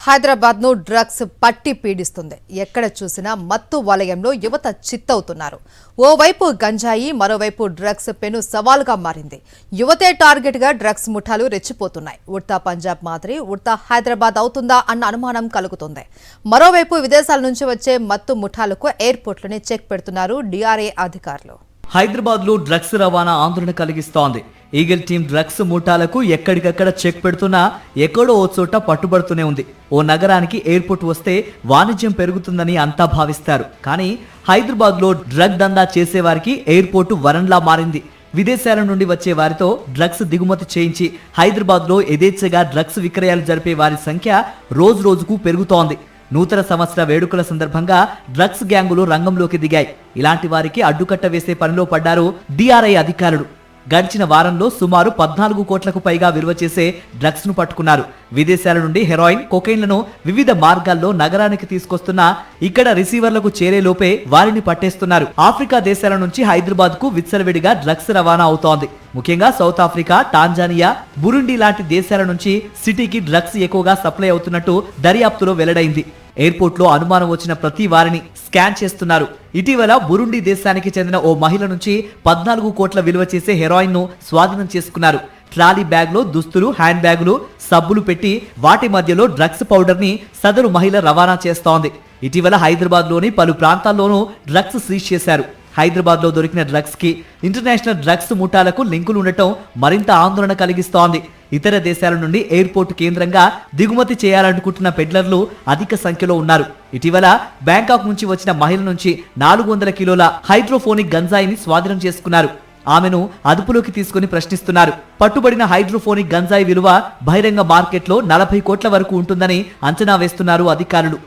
హైదరాబాద్ ను డ్రగ్స్ పట్టి పీడిస్తుంది. ఎక్కడ చూసినా మత్తు వలయంలో యువత చిత్తవుతున్నారు. ఓవైపు గంజాయి, మరోవైపు డ్రగ్స్ పెను సవాలుగా మారింది. యువతే టార్గెట్ గా డ్రగ్స్ ముఠాలు రెచ్చిపోతున్నాయి. ఉడతా పంజాబ్ మాదిరి ఉడతా హైదరాబాద్ అవుతుందా అన్న అనుమానం కలుగుతుంది. మరోవైపు విదేశాల నుంచి వచ్చే మత్తు ముఠాలకు ఎయిర్పోర్ట్లోనే చెక్ పెడుతున్నారు డిఆర్ఏ అధికారులు. హైదరాబాద్ లో డ్రగ్స్ రవాణా ఆందోళన కలిగిస్తోంది. ఈగల్ టీం డ్రగ్స్ ముఠాలకు ఎక్కడికక్కడ చెక్ పెడుతున్నా ఎక్కడో ఓ చోట పట్టుబడుతూనే ఉంది. ఓ నగరానికి ఎయిర్పోర్ట్ వస్తే వాణిజ్యం పెరుగుతుందని అంతా భావిస్తారు. కానీ హైదరాబాద్ లో డ్రగ్ దందా చేసేవారికి ఎయిర్పోర్టు వరంలా మారింది. విదేశాల నుండి వచ్చే వారితో డ్రగ్స్ దిగుమతి చేయించి హైదరాబాద్ లో యథేచ్ఛగా డ్రగ్స్ విక్రయాలు జరిపే వారి సంఖ్య రోజు రోజుకు పెరుగుతోంది. నూతన సంవత్సర వేడుకల సందర్భంగా డ్రగ్స్ గ్యాంగులు రంగంలోకి దిగాయి. ఇలాంటి వారికి అడ్డుకట్ట వేసే పనిలో పడ్డారు డిఆర్ఐ అధికారులు. గడిచిన వారంలో సుమారు 14 కోట్లకు పైగా విలువ చేసే డ్రగ్స్ ను పట్టుకున్నారు. విదేశాల నుండి హెరాయిన్, కొకైన్లను వివిధ మార్గాల్లో నగరానికి తీసుకొస్తున్నా ఇక్కడ రిసీవర్లకు చేరేలోపే వారిని పట్టేస్తున్నారు. ఆఫ్రికా దేశాల నుంచి హైదరాబాద్ కు విచ్చలవిడిగా డ్రగ్స్ రవాణా అవుతోంది. ముఖ్యంగా సౌత్ ఆఫ్రికా, టాంజానియా, బురుండి లాంటి దేశాల నుంచి సిటీకి డ్రగ్స్ ఎక్కువగా సప్లై అవుతున్నట్టు దర్యాప్తులో వెల్లడైంది. ఎయిర్పోర్ట్ లో అనుమానం వచ్చిన ప్రతి వారిని స్కాన్ చేస్తున్నారు. ఇటీవల బురుండి దేశానికి చెందిన ఓ మహిళ నుంచి 14 కోట్ల విలువ చేసే హెరాయిన్ ను స్వాధీనం చేసుకున్నారు. ట్రాలీ బ్యాగ్ లో దుస్తులు, హ్యాండ్ బ్యాగులు, సబ్బులు పెట్టి వాటి మధ్యలో డ్రగ్స్ పౌడర్ ని సదరు మహిళ రవాణా చేస్తోంది. ఇటీవల హైదరాబాద్ లోని పలు ప్రాంతాల్లోనూ డ్రగ్స్ సీజ్ చేశారు. హైదరాబాద్ లో దొరికిన డ్రగ్స్ కి ఇంటర్నేషనల్ డ్రగ్స్ ముఠాలకు లింకులు ఉండటం మరింత ఆందోళన కలిగిస్తోంది. ఇతర దేశాల నుండి ఎయిర్పోర్టు కేంద్రంగా దిగుమతి చేయాలనుకుంటున్న పెడ్లర్లు అధిక సంఖ్యలో ఉన్నారు. ఇటీవల బ్యాంకాక్ నుంచి వచ్చిన మహిళ నుంచి 400 కిలోల హైడ్రోఫోనిక్ గంజాయిని స్వాధీనం చేసుకున్నారు. ఆమెను అదుపులోకి తీసుకుని ప్రశ్నిస్తున్నారు. పట్టుబడిన హైడ్రోఫోనిక్ గంజాయి విలువ బహిరంగ మార్కెట్లో 40 కోట్ల వరకు ఉంటుందని అంచనా వేస్తున్నారు అధికారులు.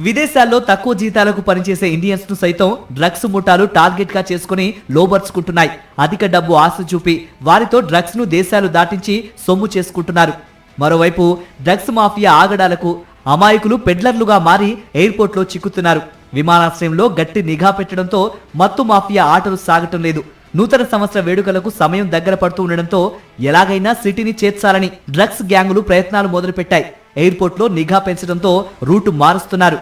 విదేశాల్లో తక్కువ జీతాలకు పనిచేసే ఇండియన్స్ ను సైతం డ్రగ్స్ ముఠాలు టార్గెట్ గా చేసుకుని లోబర్చుకుంటున్నాయి. అధిక డబ్బు ఆశ చూపి వారితో డ్రగ్స్ ను దేశాలు దాటించి సొమ్ము చేసుకుంటున్నారు. మరోవైపు డ్రగ్స్ మాఫియా ఆగడాలకు అమాయకులు పెడ్లర్లుగా మారి ఎయిర్పోర్ట్ లో చిక్కుతున్నారు. విమానాశ్రయంలో గట్టి నిఘా పెట్టడంతో మత్తు మాఫియా ఆటలు సాగటం లేదు. నూతన సంవత్సర వేడుకలకు సమయం దగ్గర పడుతూ ఉండడంతో ఎలాగైనా సిటీని చేర్చాలని డ్రగ్స్ గ్యాంగులు ప్రయత్నాలు మొదలుపెట్టాయి. ఎయిర్పోర్ట్ లో నిఘా పెంచడంతో రూటు మారుస్తున్నారు.